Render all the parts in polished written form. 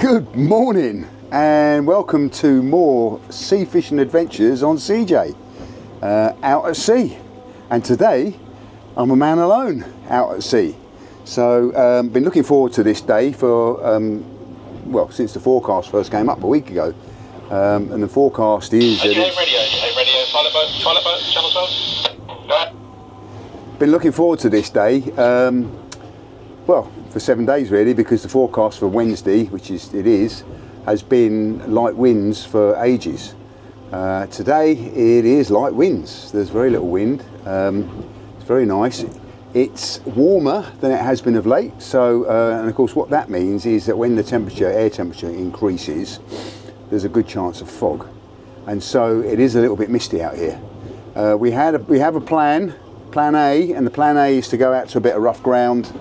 Good morning and welcome to more sea fishing adventures on SeaJay out at sea. And today I'm a man alone out at sea. So been looking forward to this day for well, since the forecast first came up a week ago. And the forecast is radio, pilot boat, channel 12. Go ahead. Been looking forward to this day, well, for 7 days really, because the forecast for Wednesday, which it is, has been light winds for ages. Today it is light winds. There's very little wind. It's very nice. It's warmer than it has been of late. So, and of course, what that means is that when the air temperature increases, there's a good chance of fog, and so it is a little bit misty out here. We have a plan A, and the plan A is to go out to a bit of rough ground,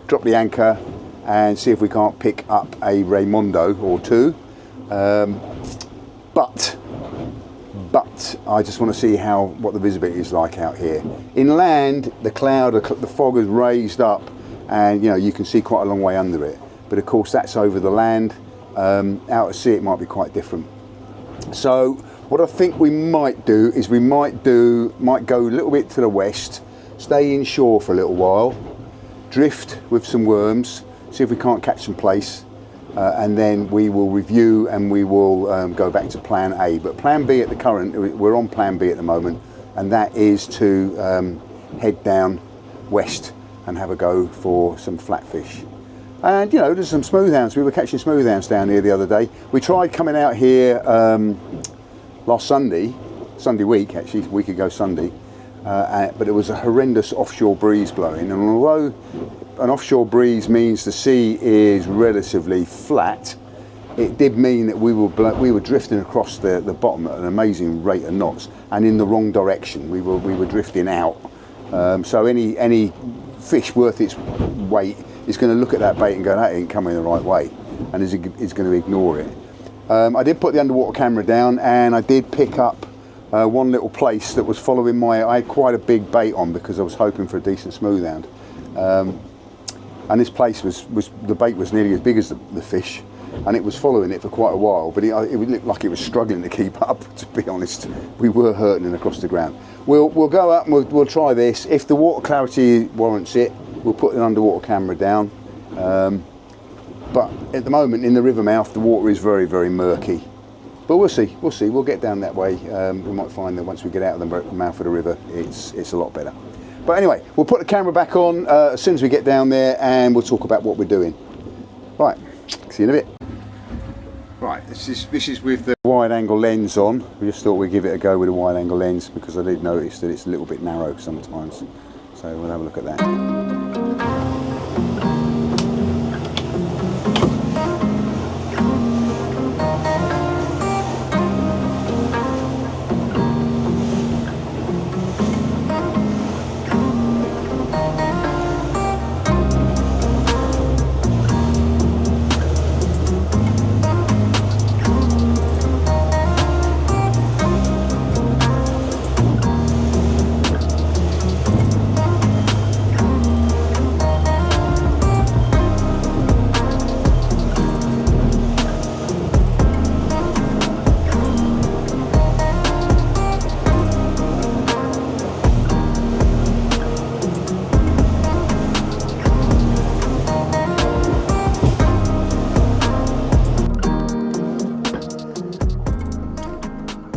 drop the anchor and see if we can't pick up a Raimondo or two. But I just want to see what the visibility is like out here. Inland, the fog has raised up, and you can see quite a long way under it. But of course, that's over the land. Out at sea, it might be quite different. So what I think we might do is might go a little bit to the west, stay inshore for a little while, drift with some worms, see if we can't catch some plaice, and then we will review and we will go back to plan A. But plan B we're on plan B at the moment, and that is to head down west and have a go for some flatfish. And there's some smoothhounds. We were catching smoothhounds down here the other day. We tried coming out here last Sunday week, actually, a week ago Sunday, but it was a horrendous offshore breeze blowing. And although an offshore breeze means the sea is relatively flat, it did mean that we were drifting across the bottom at an amazing rate of knots, and in the wrong direction. We were drifting out. So any fish worth its weight is going to look at that bait and go, that ain't coming the right way, and is going to ignore it. I did put the underwater camera down, and I did pick up one little plaice that was following I had quite a big bait on because I was hoping for a decent smoothhound. And this plaice the bait was nearly as big as the fish, and it was following it for quite a while, but it looked like it was struggling to keep up, to be honest. We were hurtling across the ground. We'll go up and we'll try this. If the water clarity warrants it, we'll put an underwater camera down. But at the moment in the river mouth, the water is very, very murky. But we'll see. We'll get down that way. We might find that once we get out of the mouth of the river, it's a lot better. But anyway, we'll put the camera back on as soon as we get down there, and we'll talk about what we're doing. Right, see you in a bit. Right, this is with the wide angle lens on. We just thought we'd give it a go with a wide angle lens because I did notice that it's a little bit narrow sometimes. So we'll have a look at that.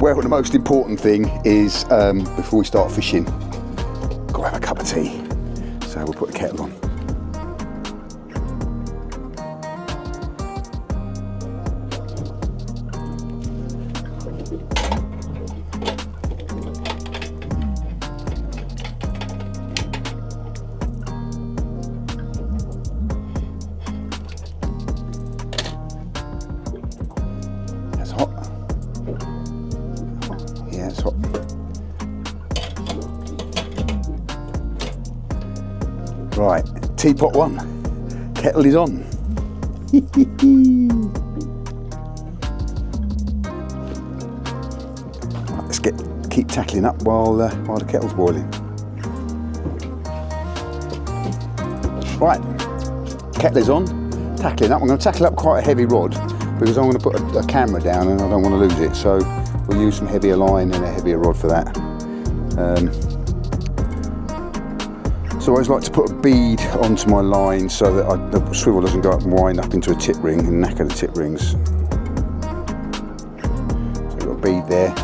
Well, the most important thing is, before we start fishing, got to have a cup of tea. So we'll put the kettle on. That's hot. Yeah, it's hot. Right, teapot one, kettle is on. Right, let's keep tackling up while the kettle's boiling. Right, kettle is on, tackling up. I'm going to tackle up quite a heavy rod because I'm going to put a camera down and I don't want to lose it. So we'll use some heavier line and a heavier rod for that. So I always like to put a bead onto my line so that the swivel doesn't go up and wind up into a tip ring and knacker the tip rings. So I've got a bead there,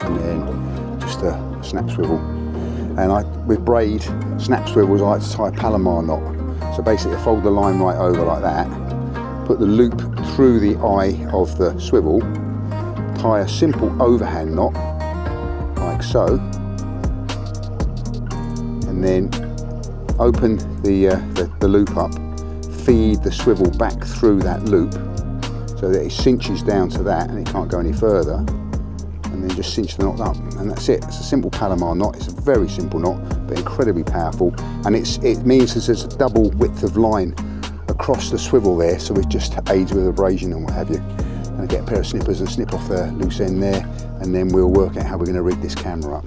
and then just a snap swivel. And with braid snap swivels, I like to tie a Palomar knot. So basically I fold the line right over like that, put the loop through the eye of the swivel, tie a simple overhand knot, like so, and then open the loop up, feed the swivel back through that loop so that it cinches down to that and it can't go any further, and then just cinch the knot up, and that's it. It's a simple Palomar knot. It's a very simple knot but incredibly powerful, and it means there's a double width of line across the swivel there, so it just aids with abrasion and what have you. And I get a pair of snippers and snip off the loose end there, and then we'll work out how we're going to rig this camera up.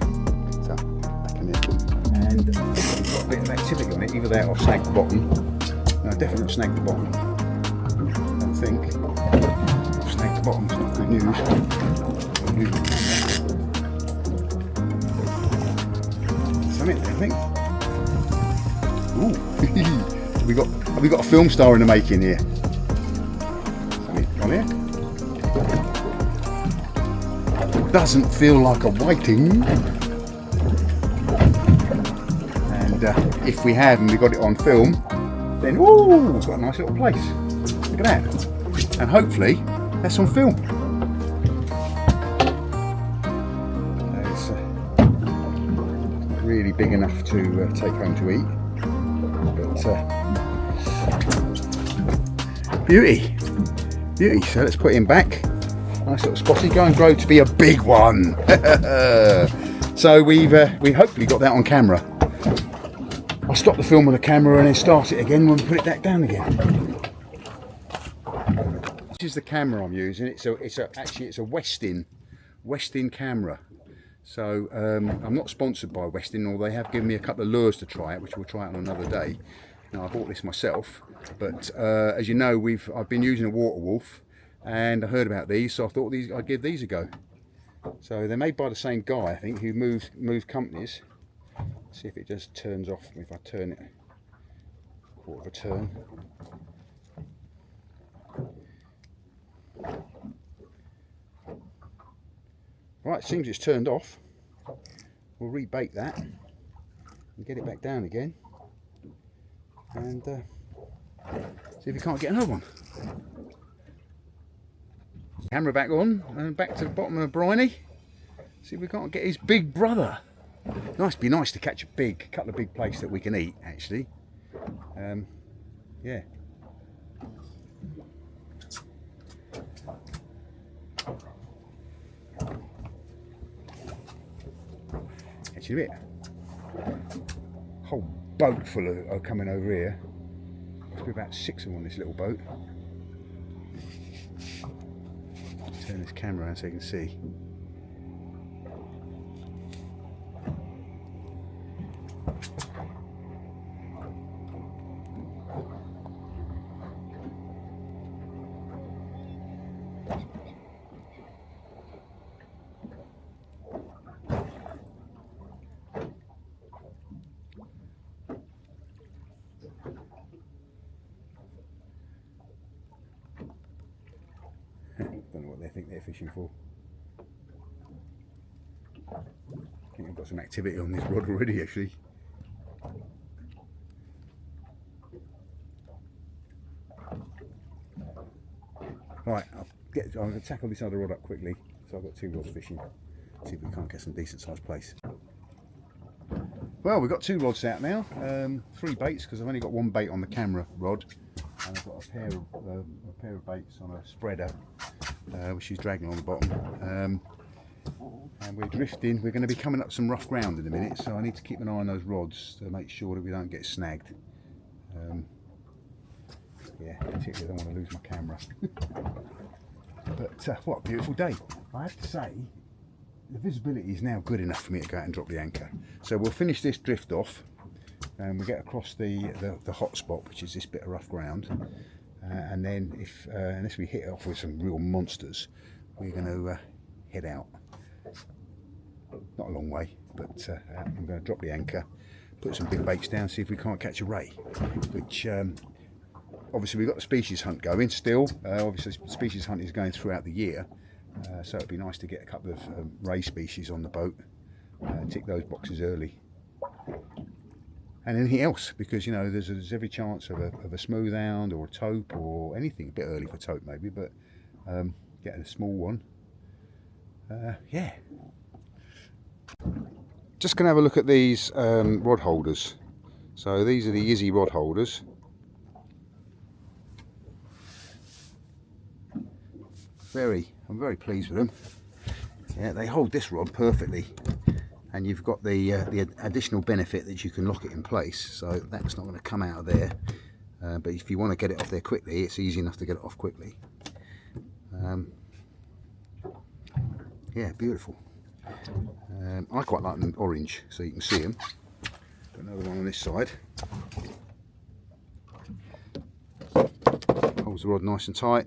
So back in there. And we've got a bit of activity on it. Either that or snag the bottom. No, definitely not snag the bottom. I don't think. Snag the bottom's not good news. Something there, I think. Ooh, have we got a film star in the making here? Something on here. Doesn't feel like a whiting. And if we have and we got it on film, then ooh, we've got a nice little place. Look at that. And hopefully that's on film. So it's not really big enough to take home to eat, but beauty. So let's put him back. Nice little spotty, go and grow to be a big one. So we hopefully got that on camera. I'll stop the film with the camera and then start it again when we put it back down again. This is the camera I'm using. Actually it's a Westin camera. So I'm not sponsored by Westin, although they have given me a couple of lures to try it, which we'll try it on another day. Now I bought this myself, but as you know, I've been using a Water Wolf, and I heard about these, so I thought I'd give these a go. So they're made by the same guy, I think, who moves companies. See if it just turns off if I turn it a quarter of a turn. Right, it seems it's turned off. We'll rebait that and get it back down again, and see if we can't get another one. Camera back on and back to the bottom of the briny. See if we can't get his big brother. Be nice to catch a couple of big plaice that we can eat, actually. Yeah. Actually, a whole boat full of coming over here. Must be about 6 of them on this little boat. Turn this camera around so you can see. Don't know what they think they're fishing for. I think I've got some activity on this rod already, actually. Right, I'm going to tackle this other rod up quickly. So I've got 2 rods fishing. See if we can't get some decent sized plaice. Well, we've got 2 rods out now. 3 baits, because I've only got 1 bait on the camera rod, and I've got a pair of baits on a spreader, which she's dragging on the bottom. And we're drifting. We're going to be coming up some rough ground in a minute, so I need to keep an eye on those rods to make sure that we don't get snagged. Yeah, particularly I don't want to lose my camera. But what a beautiful day. I have to say, the visibility is now good enough for me to go out and drop the anchor. So we'll finish this drift off and we'll get across the hot spot, which is this bit of rough ground. and then if unless we hit it off with some real monsters, we're going to head out. Not a long way, but I'm going to drop the anchor, put some big baits down, see if we can't catch a ray, which obviously we've got the species hunt going still. Obviously species hunt is going throughout the year, so it'd be nice to get a couple of ray species on the boat, tick those boxes early. And anything else, because you know there's every chance of a smooth hound or a taupe or anything. A bit early for taupe maybe, but getting a small one. Yeah. Just going to have a look at these rod holders. So these are the Izzy rod holders. I'm very pleased with them. Yeah, they hold this rod perfectly. And you've got the additional benefit that you can lock it in place, so that's not going to come out of there. But if you want to get it off there quickly, it's easy enough to get it off quickly. Yeah, beautiful. I quite like them orange, so you can see them. Got another one on this side. Holds the rod nice and tight.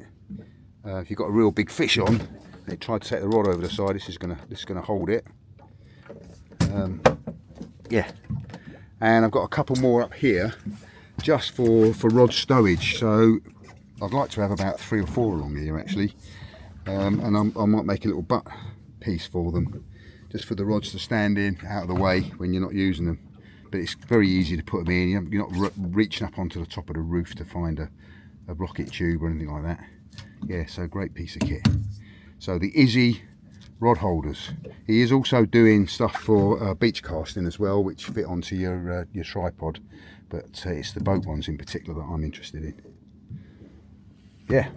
If you've got a real big fish on, and it tried to take the rod over the side, this is gonna hold it. Yeah, and I've got a couple more up here just for rod stowage, so I'd like to have about 3 or 4 along here actually, and I might make a little butt piece for them, just for the rods to stand in out of the way when you're not using them. But it's very easy to put them in. You're not reaching up onto the top of the roof to find a rocket tube or anything like that. Yeah, so great piece of kit. So the Izzy rod holders. He is also doing stuff for beach casting as well, which fit onto your tripod, but it's the boat ones in particular that I'm interested in. Yeah,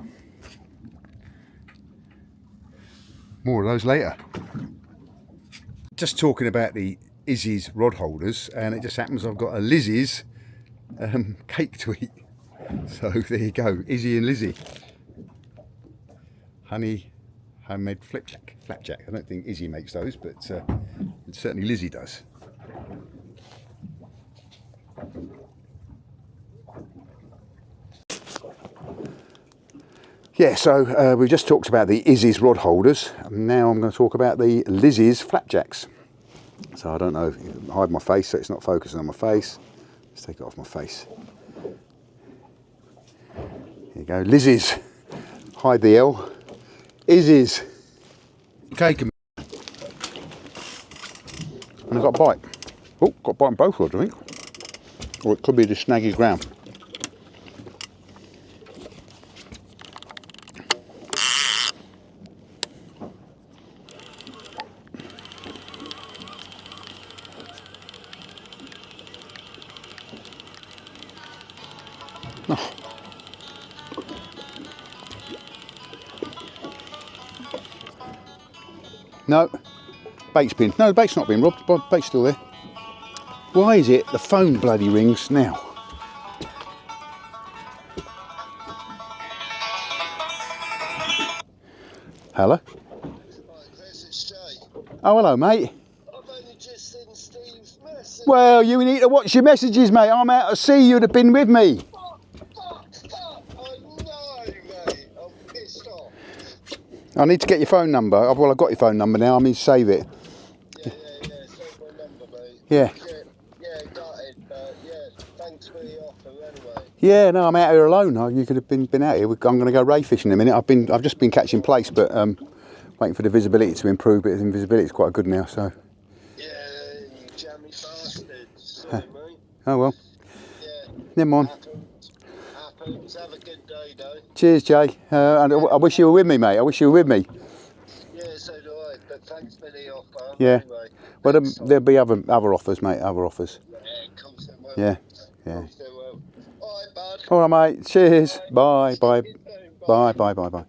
more of those later. Just talking about the Izzy's rod holders, and it just happens I've got a Lizzie's cake to eat. So there you go, Izzy and Lizzie. Honey homemade flapjack. I don't think Izzy makes those, but certainly Lizzie does. Yeah, so we've just talked about the Izzy's rod holders. Now I'm going to talk about the Lizzie's flapjacks. So I don't know, hide my face so it's not focusing on my face. Let's take it off my face. Here you go, Lizzie's. Hide the L. Izzy's. Cake and I've got a bite. Oh, got a bite on both rods, I think. Or it could be the snaggy ground. Oh. No, bait's been. No, the bait's not been robbed. The bait's still there. Why is it the phone bloody rings now? Hello? Plaice, it's Jay. Oh, hello, mate. I've only just seen Steve's message. Well, you need to watch your messages, mate. I'm out at sea. You'd have been with me. Fuck! I know, mate. I'm pissed off. I need to get your phone number. Well, I've got your phone number now. I mean, save it. Yeah. Save my number, mate. Yeah. Yeah, got it. But yeah, thanks for the offer anyway. Yeah, no, I'm out here alone. You could have been out here. I'm going to go ray fishing in a minute. I've just been catching Plaice, but waiting for the visibility to improve. But the visibility is quite good now, so. Yeah, you jammy bastards. Sorry, mate. Oh well. Yeah. Never mind. Happens. Have a good day, though. Cheers, Jay. And I wish you were with me, mate. I wish you were with me. Yeah, so do I. But thanks for the offer. Yeah. Anyway, Well, there'll be other offers, mate. Other offers. Yeah, of course it will. Yeah. Of course it will. All right, bud. All right, mate. Cheers. Bye. Bye. See you soon. Bye. Bye. Bye. Bye.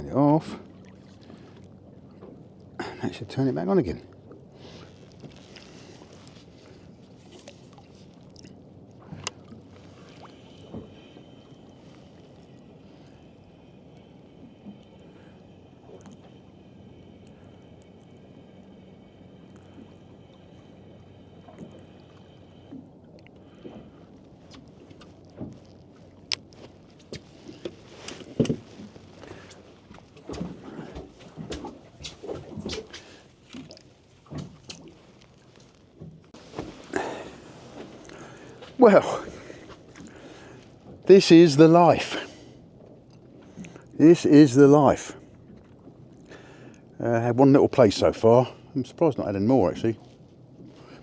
Turn it off. And that should turn it back on again. Well, this is the life. This is the life. Had one little place so far. I'm surprised not had any more actually.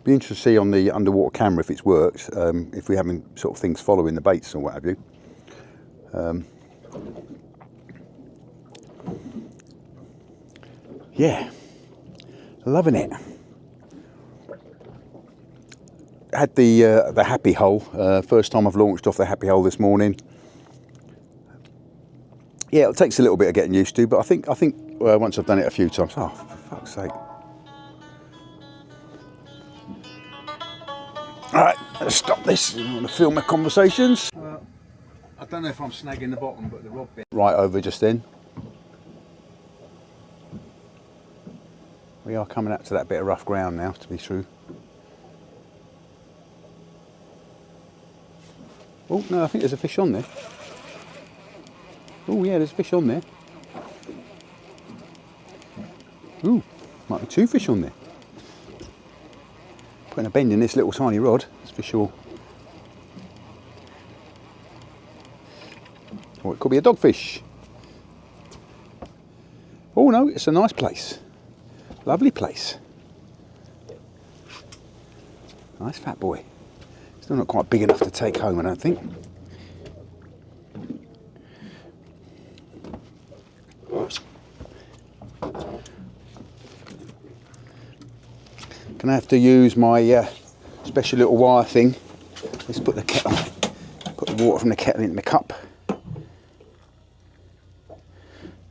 Be interested to see on the underwater camera if it's worked, if we're having sort of things following the baits or what have you. Yeah, loving it. Had the happy hole, first time I've launched off the happy hole this morning. Yeah, it takes a little bit of getting used to, but I think once I've done it a few times, oh for fuck's sake. Alright, let's stop this. I want to film my conversations. I don't know if I'm snagging the bottom, but the rod bit right over just then. We are coming up to that bit of rough ground now, to be true. Oh no, I think there's a fish on there. Oh yeah, there's a fish on there. Ooh, might be two fish on there. Putting a bend in this little tiny rod, that's for sure. Or it could be a dogfish. Oh no, it's a nice place. Lovely place. Nice fat boy. Still not quite big enough to take home, I don't think. Gonna have to use my special little wire thing. Let's put the kettle, put the water from the kettle into my cup.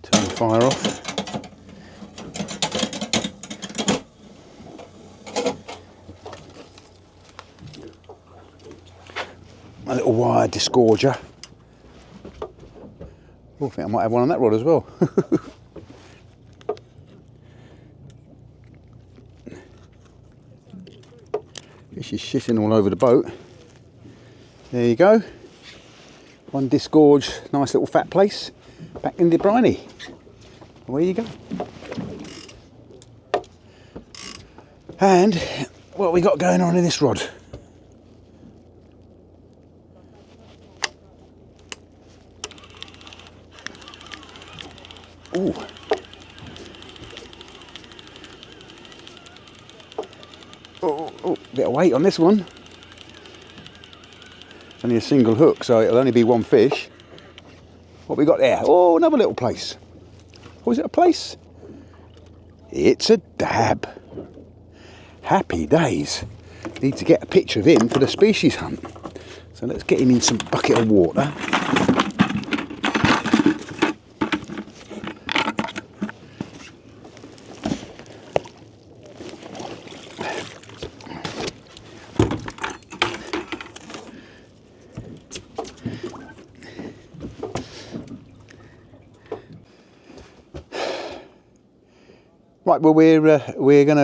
Turn the fire off. My little wire disgorger. Oh, I think I might have one on that rod as well. She's shitting all over the boat. There you go. One disgorged, nice little fat place. Back in the briny. Away you go. And what we got going on in this rod? Ooh. Oh, bit of weight on this one. It's only a single hook, so it'll only be one fish. What we got there? Oh, another little place. Oh, is it a place? It's a dab. Happy days. Need to get a picture of him for the species hunt. So let's get him in some bucket of water. Right, well we're going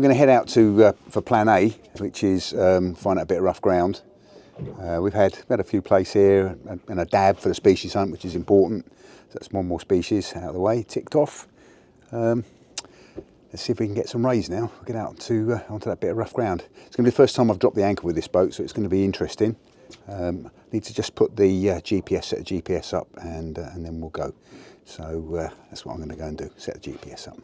to head out to for Plan A, which is find out a bit of rough ground. We've had a few Plaice here and a dab for the species hunt, which is important. So that's one more species out of the way, ticked off. Let's see if we can get some rays now. We'll get out to onto that bit of rough ground. It's going to be the first time I've dropped the anchor with this boat, so it's going to be interesting. Need to just put the GPS, set the GPS up, and then we'll go. So that's what I'm going to go and do, set the GPS up.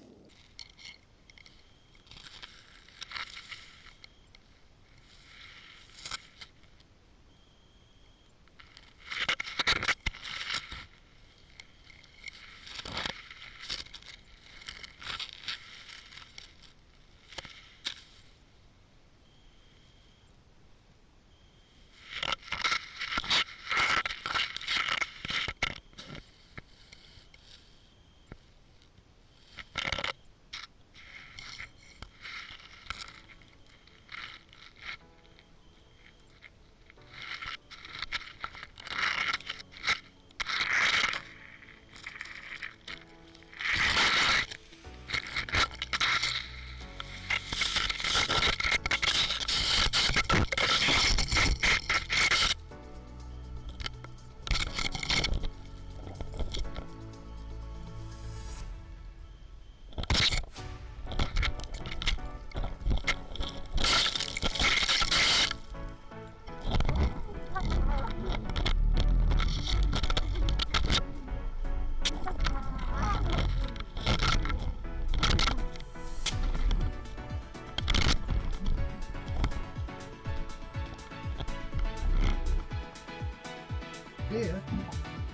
dear.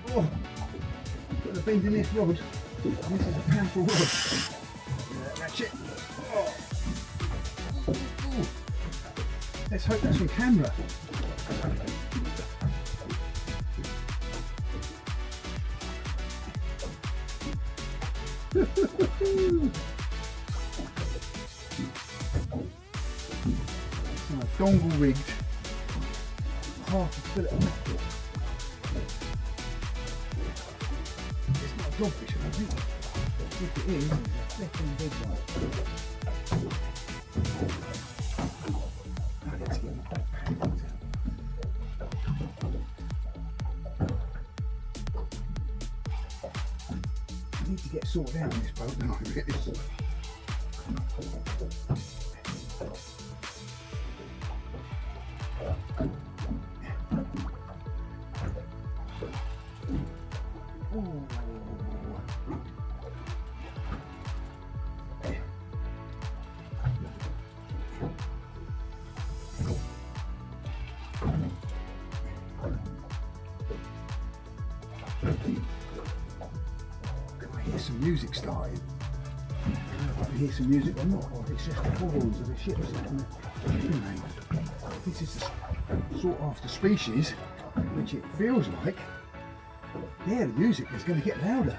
Oh, got a bend in this rod. This is a powerful rod. Ratchet. Oh. Ooh. Let's hope that's on camera. Dongle rigged, half a fillet of mackerel. It's not a dogfish, I don't think. If it is, it's a flipping big one. Let's get my backpack out. I need to get sorted out on this boat, don't I, really? I hear some music starting. I don't know if I can hear some music or not, or if it's just the horns of the ships. This is the sought after species, which it feels like. Yeah, the music is going to get louder.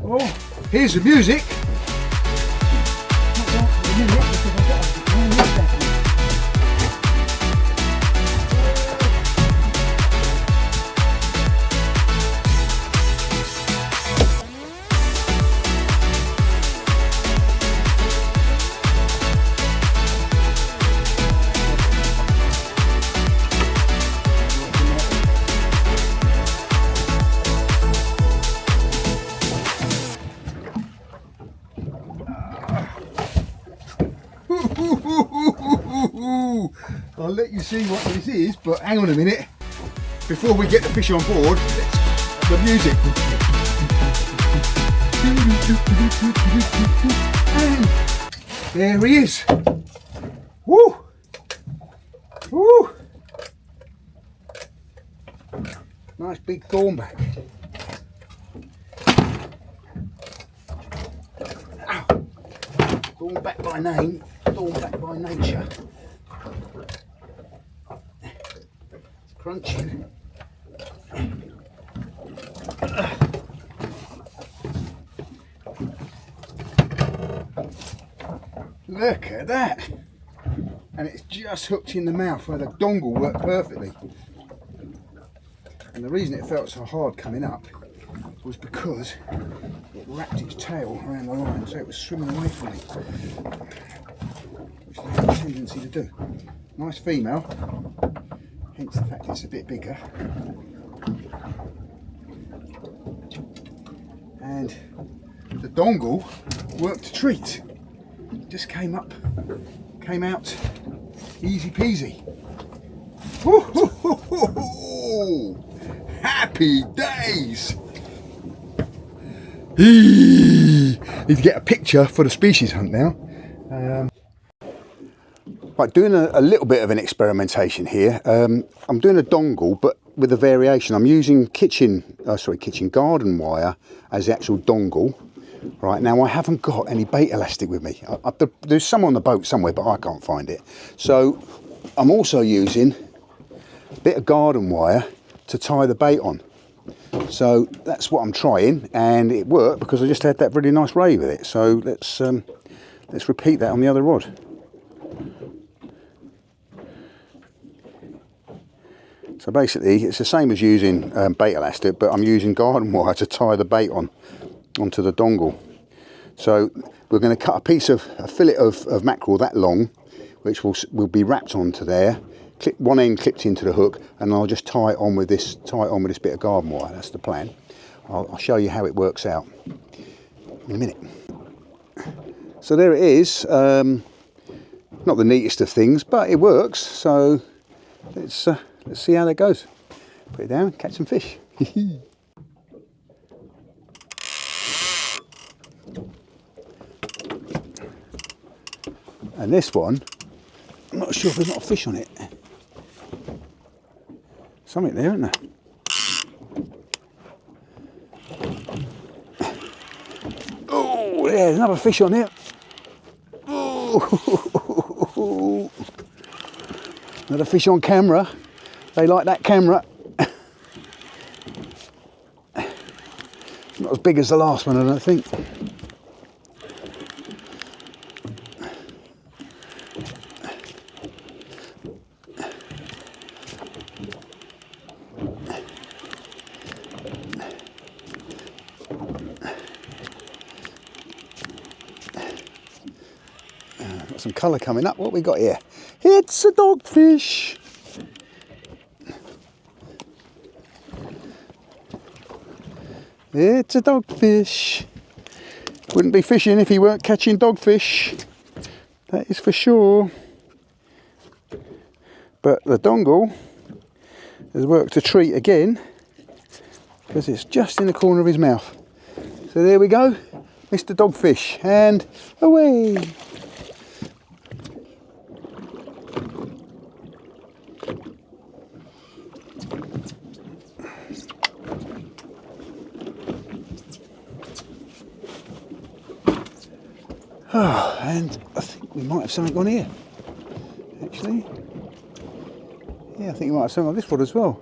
Oh, here's the music. I'll let you see what this is, but hang on a minute. Before we get the fish on board, the music. And there he is. Woo! Woo! Nice big thornback. Ow. Thornback by name, thornback by nature. It's crunching. Look at that. And it's just hooked in the mouth where the dongle worked perfectly. And the reason it felt so hard coming up was because it wrapped its tail around the line, so it was swimming away from me, which they have a tendency to do. Nice female, hence the fact it's a bit bigger. And the dongle worked a treat. Just came out easy peasy. Woo-hoo-hoo-hoo-hoo. Happy days! Need to get a picture for the species hunt now. Right, doing a little bit of an experimentation here. I'm doing a dongle, but with a variation. I'm using kitchen garden wire as the actual dongle. Right, now I haven't got any bait elastic with me. There's some on the boat somewhere, but I can't find it. So I'm also using a bit of garden wire to tie the bait on. So that's what I'm trying, and it worked because I just had that really nice ray with it. So let's repeat that on the other rod. So basically it's the same as using bait elastic, but I'm using garden wire to tie the bait onto the dongle. So we're going to cut a fillet of mackerel that long, which will be wrapped onto there. One end clipped into the hook, and I'll just tie it on with this bit of garden wire. That's the plan. I'll show you how it works out in a minute. So there it is. Not the neatest of things, but it works. So let's see how that goes. Put it down, catch some fish. And this one, I'm not sure if there's not a fish on it. Something there, isn't there? Oh, yeah, there's another fish on here. Oh, another fish on camera. They like that camera. Not as big as the last one, I don't think. Got some colour coming up. What we got here? It's a dogfish. It's a dogfish. Wouldn't be fishing if he weren't catching dogfish. That is for sure. But the dongle has worked a treat again because it's just in the corner of his mouth. So there we go, Mr. Dogfish, and away. Oh, and I think we might have something on here, actually. Yeah, I think we might have something on this rod as well.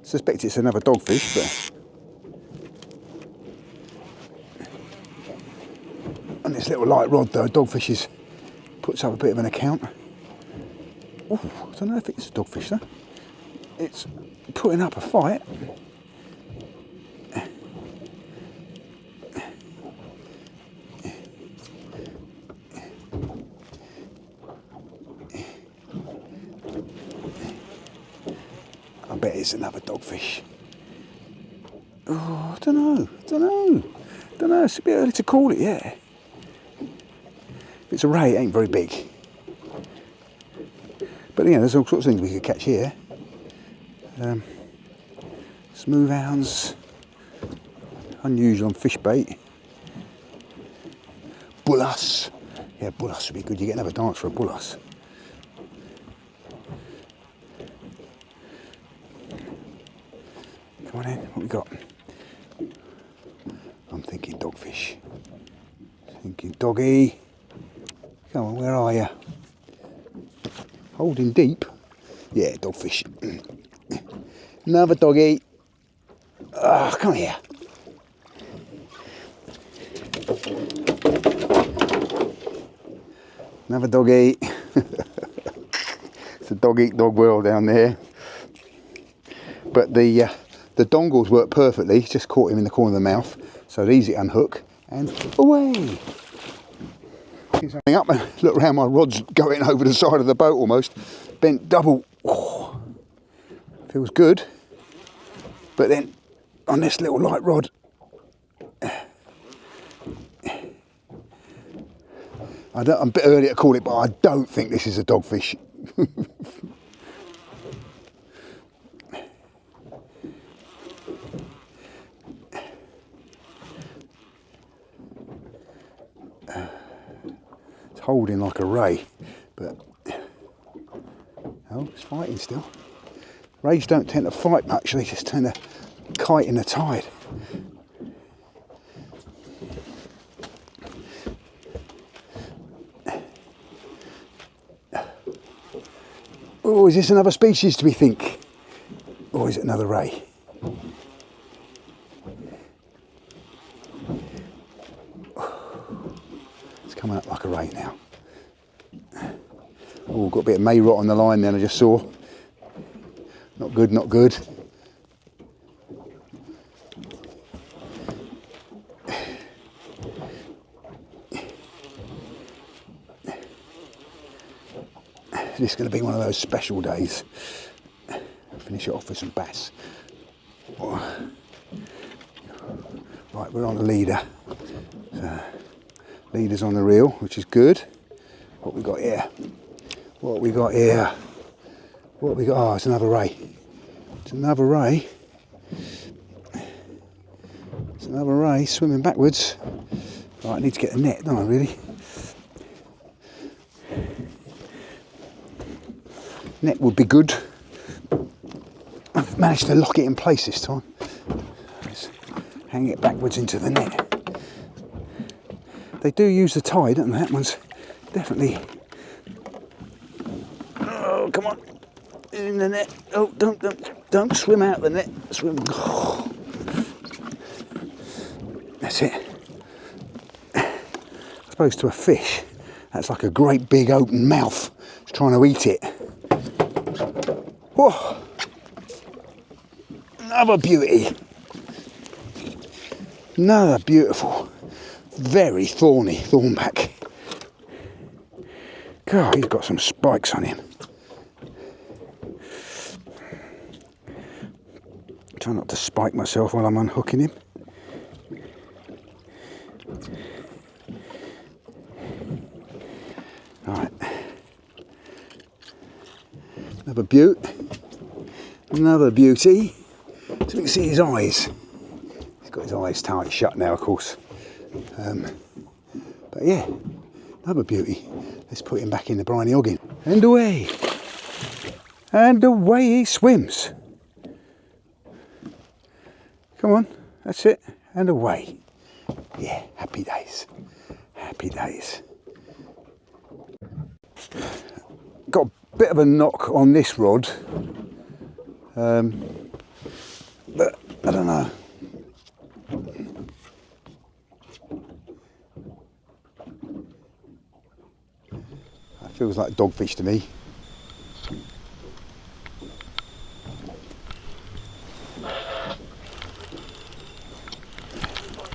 Suspect it's another dogfish, but on this little light rod though, dogfish puts up a bit of an account. Oh, I don't know if it's a dogfish though. It's putting up a fight. I bet it's another dogfish. Oh, I don't know. It's a bit early to call it, yeah. If it's a ray, it ain't very big. But yeah, there's all sorts of things we could catch here. Smooth hounds, unusual on fish bait. Bullace. Yeah, bullace would be good. You get another dance for a bullace. Come on in, what we got? I'm thinking dogfish. Thinking doggy. Come on, where are you? Holding deep. Yeah, dogfish. Another doggy. Oh, come here. Another doggy. It's a dog eat dog world down there. But the dongles work perfectly. Just caught him in the corner of the mouth, so it's easy to unhook and away. Something up and look around, my rod's going over the side of the boat almost. Bent double. Oh, feels good. But then on this little light rod, I'm a bit early to call it, but I don't think this is a dogfish. It's holding like a ray, but oh, it's fighting still. Rays don't tend to fight much, they just tend to kite in the tide. Oh, is this another species, do we think? Or is it another ray? It's coming up like a ray now. Oh, got a bit of may rot on the line then, I just saw. Not good, not good. This is going to be one of those special days. Finish it off with some bass. Right, we're on the leader. So, leader's on the reel, which is good. What we got here? What we got here? What we got? Oh, it's another ray. It's another ray. It's another ray swimming backwards. Right, I need to get a net, don't I, really? net would be good. I've managed to lock it in place this time. Let's hang it backwards into the net. They do use the tide, don't they? That one's definitely... Oh, come on. In the net. Oh, don't swim out the net. Swim. Oh. That's it. I suppose to a fish, that's like a great big open mouth. It's trying to eat it. Whoa. Another beauty. Another beautiful, very thorny thornback. God, he's got some spikes on him. Try not to spike myself while I'm unhooking him. Right. Another beaut. Another beauty. So you can see his eyes. He's got his eyes tight shut now, of course. But yeah, another beauty. Let's put him back in the briny hogging. And away. And away he swims. Come on, that's it. And away. Yeah, happy days. Happy days. Got a bit of a knock on this rod. But I don't know. That feels like dogfish to me.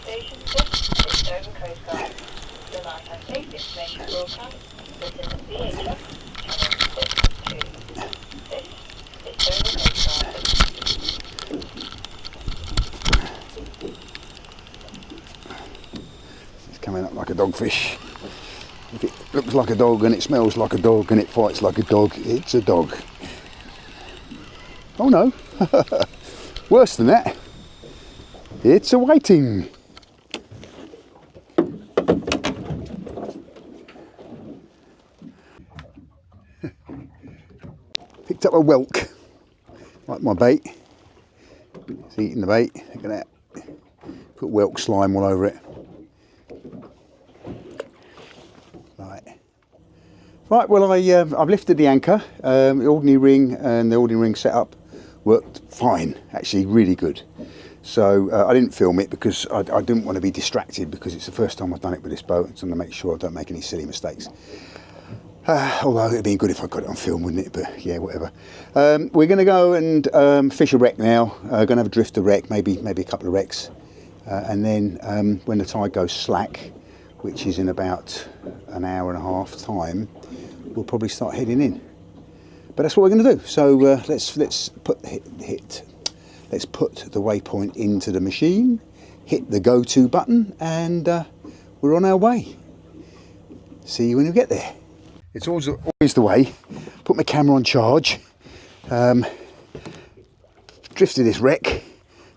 Station 6, it's over Coast Guard. The maritime safety information broadcast is in the VHF, channel 626. This is over Coast Guard. It's coming up like a dogfish. If it looks like a dog and it smells like a dog and it fights like a dog, it's a dog. Oh no, worse than that. It's a whiting. Picked up a whelk, like my bait. It's eating the bait. Look at that. Put whelk slime all over it. Right, well I've lifted the anchor. The ordinary ring and the ordinary ring setup worked fine, actually really good. So I didn't film it because I didn't want to be distracted because it's the first time I've done it with this boat, so I'm going to make sure I don't make any silly mistakes. Although it'd been good if I got it on film, wouldn't it? But yeah, whatever. We're going to go and fish a wreck now. Going to have a drifter wreck, maybe a couple of wrecks, and then when the tide goes slack, which is in about an hour and a half time, we'll probably start heading in. But that's what we're going to do. So let's put the waypoint into the machine, hit the go-to button, and we're on our way. See you when we get there. It's always the way. Put my camera on charge. Drifted this wreck.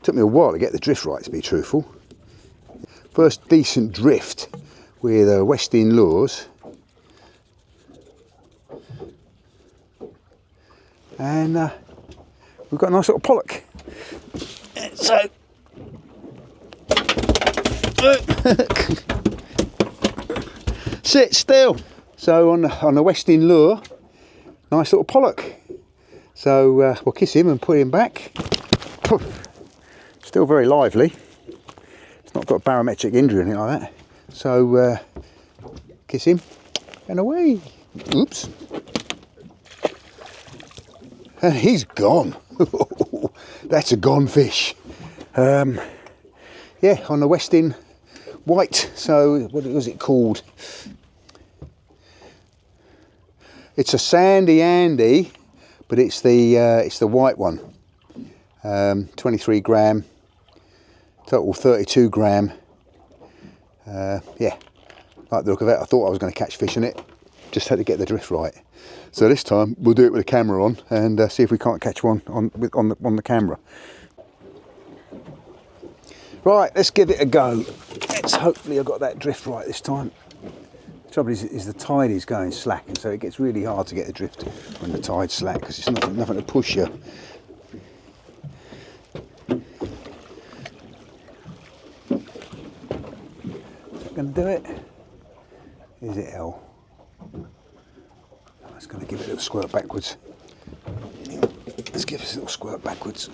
Took me a while to get the drift right, to be truthful. First decent drift with West End lures. And we've got a nice little pollock. So, sit still. So on the West End lure, nice little pollock. So we'll kiss him and put him back. Still very lively. It's not got a barometric injury or anything like that. So kiss him and away. Oops. And he's gone. That's a gone fish. Yeah, on the West End white. So what was it called? It's a Sandy Andy, but it's the white one. 23 gram, total 32 gram. Yeah, like the look of it. I thought I was going to catch fish in it. Just had to get the drift right. So this time we'll do it with the camera on and see if we can't catch one on the camera. Right, let's give it a go. Hopefully I got that drift right this time. Trouble is the tide is going slack, and so it gets really hard to get the drift when the tide's slack because it's nothing to push you. Is that going to do it? Is it L? Oh, it's going to give it a little squirt backwards. Let's give this a little squirt backwards.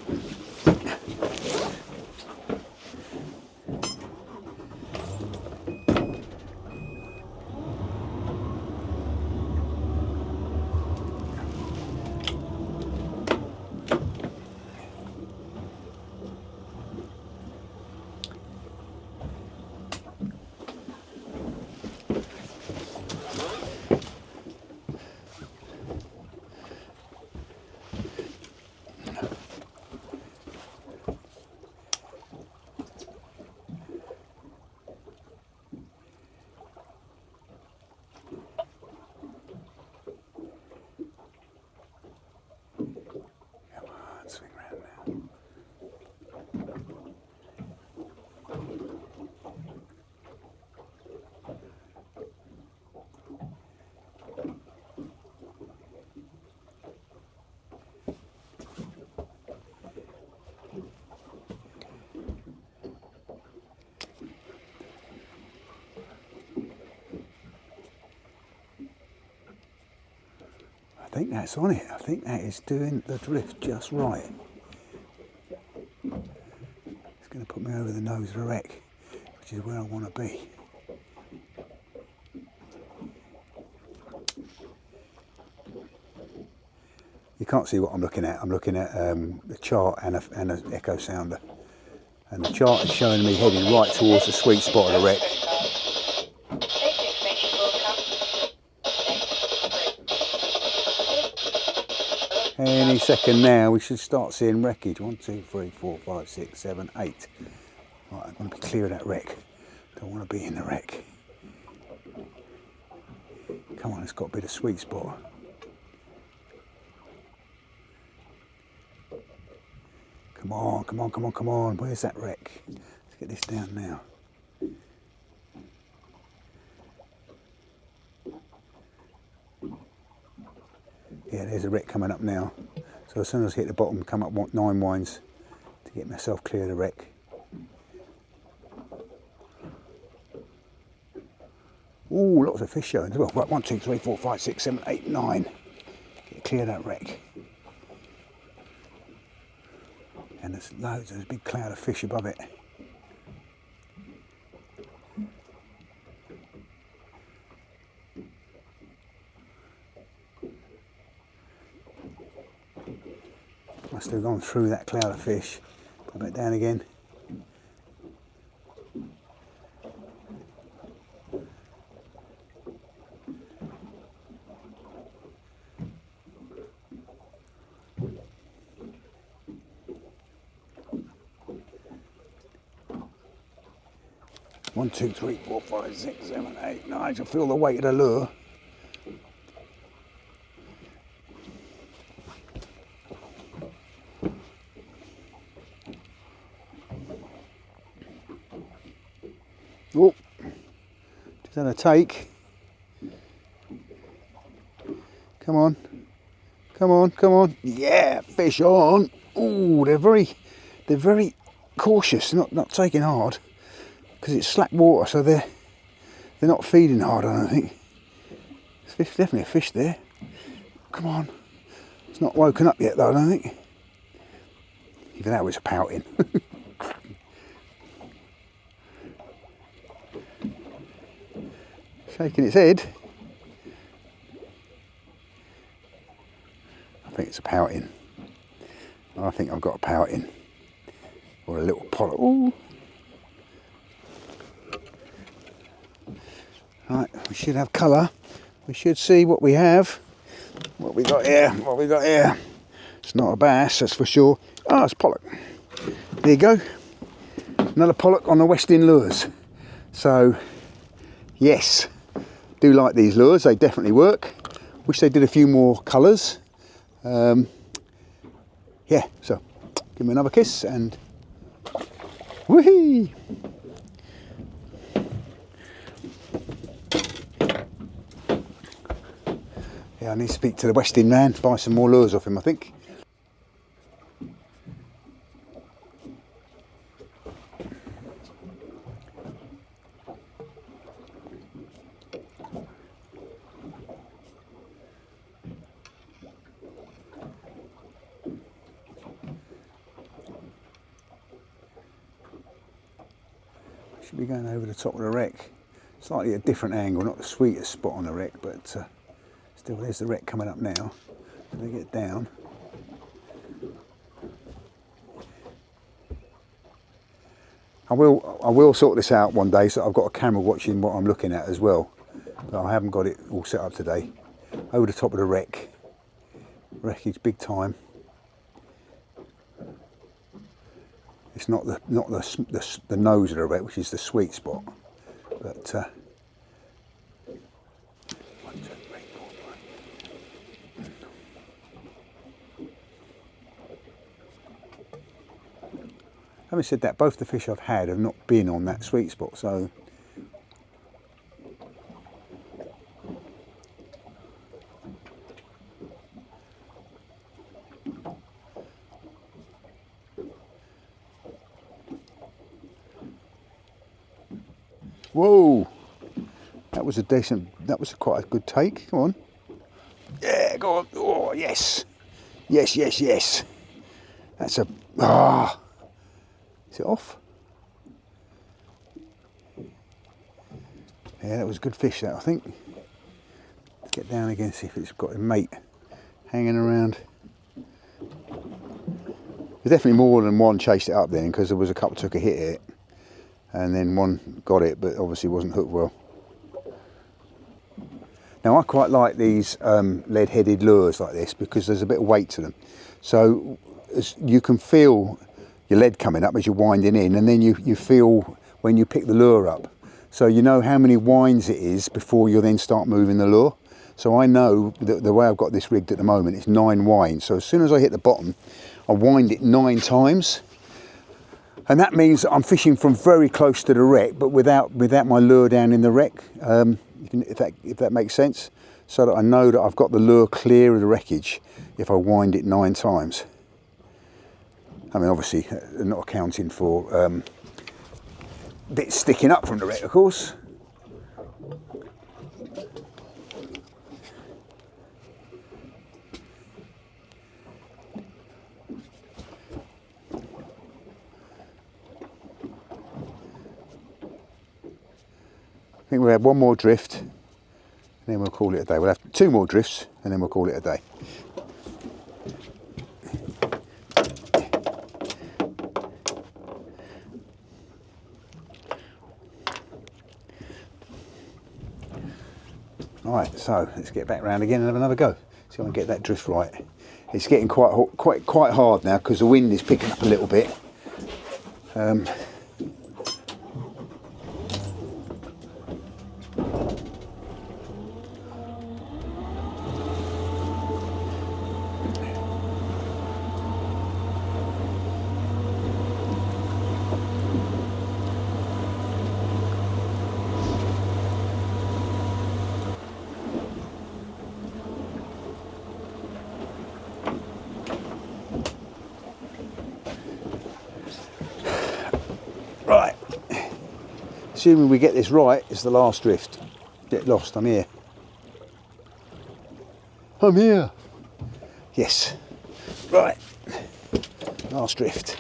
Swing round now. I think that's on it. I think that is doing the drift just right. It's going to put me over the nose of the wreck, which is where I want to be. You can't see what I'm looking at. I'm looking at the chart and an echo sounder. And the chart is showing me heading right towards the sweet spot of the wreck. Any second now we should start seeing wreckage. 1, 2, 3, 4, 5, 6, 7, 8. Right, I'm going to be clear of that wreck. Don't want to be in the wreck. Come on, it's got to be the sweet spot. Come on, come on, come on, come on. Where's that wreck? Let's get this down now. Yeah, there's a wreck coming up now. So as soon as I hit the bottom, come up 9 winds to get myself clear of the wreck. Ooh, lots of fish showing as well. Right, 1, 2, 3, 4, 5, 6, 7, 8, 9. Get clear of that wreck. And there's loads, there's a big cloud of fish above it. Must have gone through that cloud of fish. Put it down again. One, 2, 3, 4, 5, 6, 7, 8, 9. I feel the weight of the lure. Oh, just had a take. Come on, come on, come on. Yeah, fish on. Oh, they're very cautious, not taking hard, because it's slack water, so they're not feeding hard. I don't think. There's definitely a fish there. Come on. It's not woken up yet, though. I don't think. Even that was pouting. Shaking its head. I think it's a pouting. I think I've got a pouting. Or a little pollock. Ooh. Right, we should have colour. We should see what we have. What we got here, what we got here. It's not a bass, that's for sure. Oh, it's pollock. There you go. Another pollock on the Westin lures. So, yes. Do like these lures, they definitely work. Wish they did a few more colours. Yeah, so give me another kiss and whee! Yeah, I need to speak to the Westin man, buy some more lures off him, I think. Should be going over the top of the wreck. Slightly a different angle, not the sweetest spot on the wreck, but still there's the wreck coming up now. So they get down. I will sort this out one day, so I've got a camera watching what I'm looking at as well. But I haven't got it all set up today. Over the top of the wreck. Wreckage big time. It's not the nose of the wreck, which is the sweet spot, but having said that, both the fish I've had have not been on that sweet spot, so whoa, that was quite a good take. Come on, yeah, go on. Oh yes, yes. That's a Is it off? Yeah, that was a good fish, that, I think. Let's get down again, see if it's got a mate hanging around. There's definitely more than one chased it up then, because there was a couple took a hit at it, and then one got it, but obviously wasn't hooked well. Now I quite like these lead-headed lures like this because there's a bit of weight to them. So you can feel your lead coming up as you're winding in, and then you feel when you pick the lure up. So you know how many winds it is before you then start moving the lure. So I know that the way I've got this rigged at the moment, it's 9 winds. So as soon as I hit the bottom, I wind it 9 times. And that means that I'm fishing from very close to the wreck, but without my lure down in the wreck, if that makes sense. So that I know that I've got the lure clear of the wreckage if I wind it 9 times. I mean, obviously, not accounting for bits sticking up from the wreck, of course. I think we'll have one more drift, and then we'll call it a day. We'll have 2 more drifts, and then we'll call it a day. Right, so let's get back round again and have another go. See if I can get that drift right. It's getting quite hard now because the wind is picking up a little bit. Right, assuming we get this right, it's the last drift. Get lost, I'm here. I'm here. Yes. Right, last drift.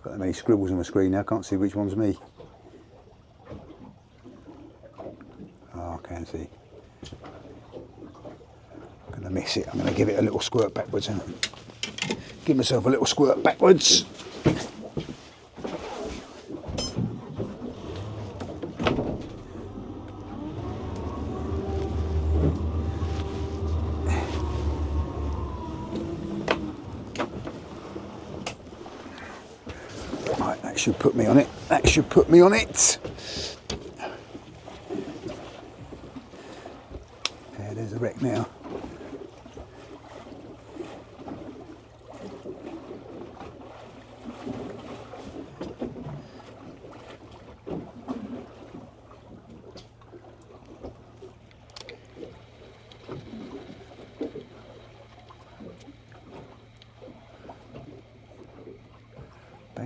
Got that many scribbles on my screen now, can't see which one's me. Oh, I can see. I'm going to miss it. I'm going to give it a little squirt backwards. Give myself a little squirt backwards. Right, that should put me on it. That should put me on it. Yeah, there's a wreck now.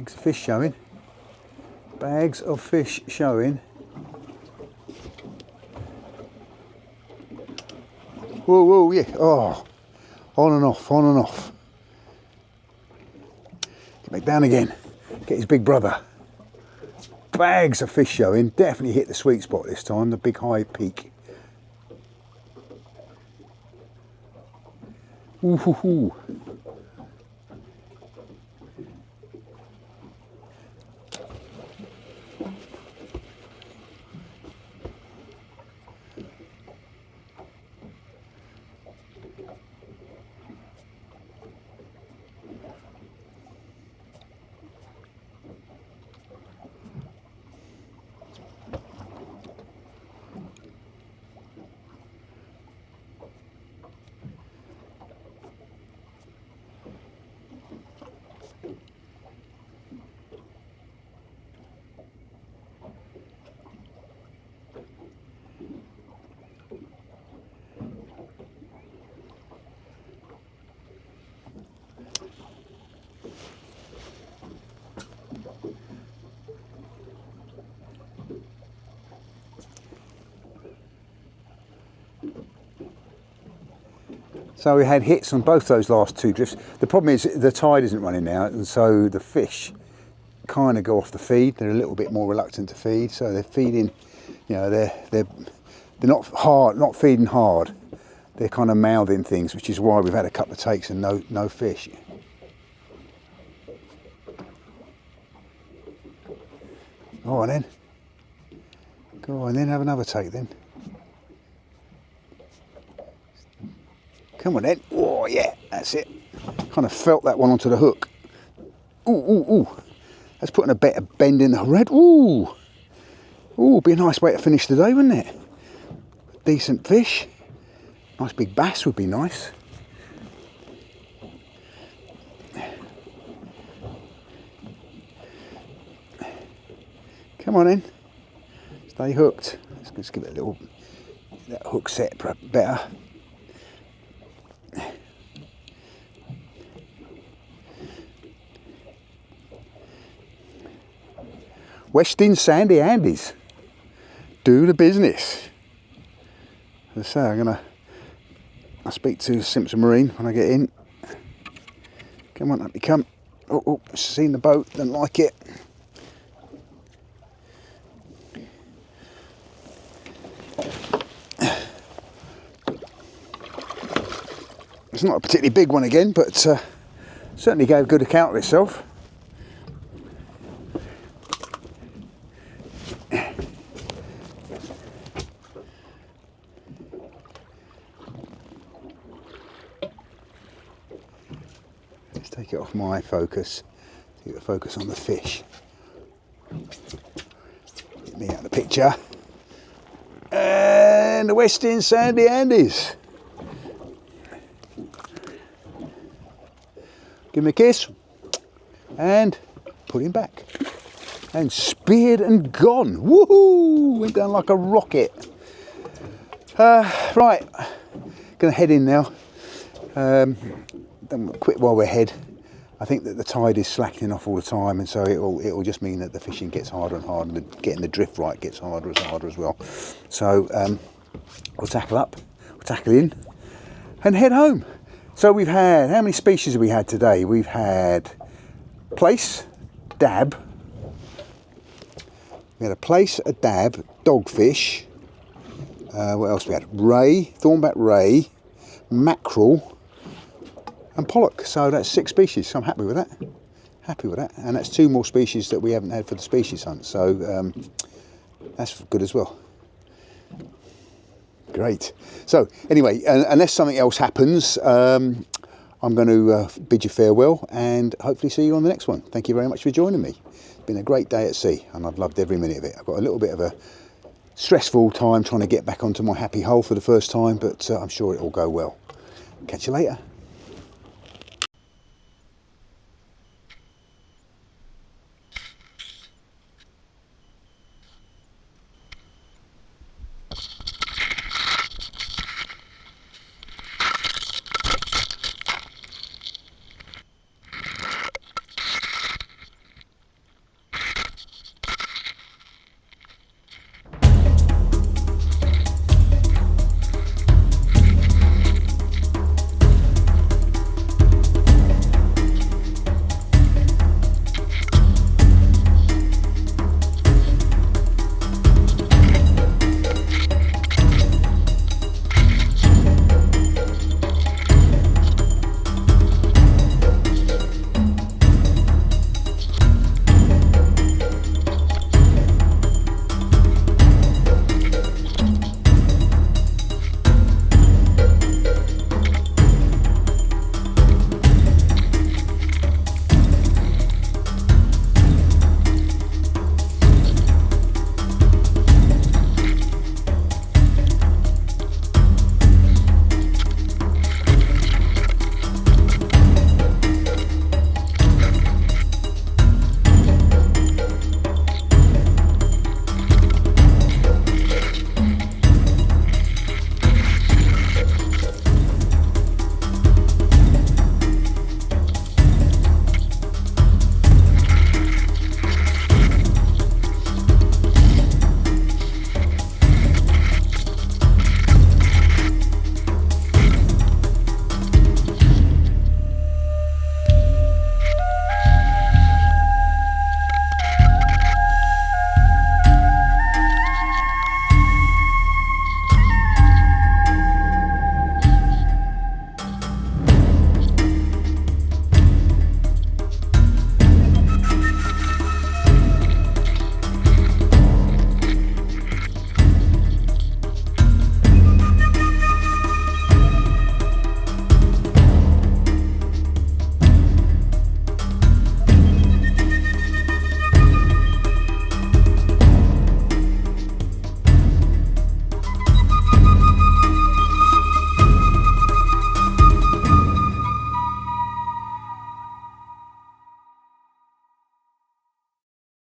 Bags of fish showing. Bags of fish showing. Whoa, whoa, yeah. Oh, on and off, on and off. Get back down again. Get his big brother. Bags of fish showing. Definitely hit the sweet spot this time, the big high peak. Ooh, hoo, hoo. So we had hits on both those last two drifts. The problem is the tide isn't running now, and so the fish kind of go off the feed. They're a little bit more reluctant to feed, so they're feeding. You know, they're not feeding hard. They're kind of mouthing things, which is why we've had a couple of takes and no fish. Go on then. Go on then. Have another take then. Come on then. Oh yeah, that's it. Kind of felt that one onto the hook. Ooh, ooh, ooh. That's putting a bit of bend in the red. Ooh. Ooh, be a nice way to finish the day, wouldn't it? Decent fish. Nice big bass would be nice. Come on in. Stay hooked. Let's just give it a little, that hook set better. Westin Sandy Andes, do the business. As I say, I'll speak to Simpson Marine when I get in. Come on, up you come. Oh, oh, seen the boat, don't like it. It's not a particularly big one again, but certainly gave a good account of itself. Let's take it off my focus, take the focus on the fish. Get me out of the picture. And the Westin Sandy Andes. Give him a kiss and put him back. And speared and gone. Woohoo! Went down like a rocket. Right, gonna head in now. Don't quit while we're ahead. I think that the tide is slackening off all the time, and so it'll just mean that the fishing gets harder and harder, and getting the drift right gets harder as well. So we'll tackle up, we'll tackle in, and head home. So we've had, how many species have we had today? We've had plaice, dab. We had a plaice, a dab, dogfish. What else we had? Ray, thornback ray, mackerel, and pollock. So that's 6 species. So I'm happy with that. Happy with that. And that's 2 more species that we haven't had for the species hunt. So that's good as well. Great. So anyway, unless something else happens, I'm going to bid you farewell and hopefully see you on the next one. Thank you very much for joining me. It's been a great day at sea and I've loved every minute of it. I've got a little bit of a stressful time trying to get back onto my happy hole for the first time, but I'm sure it'll go well. Catch you later.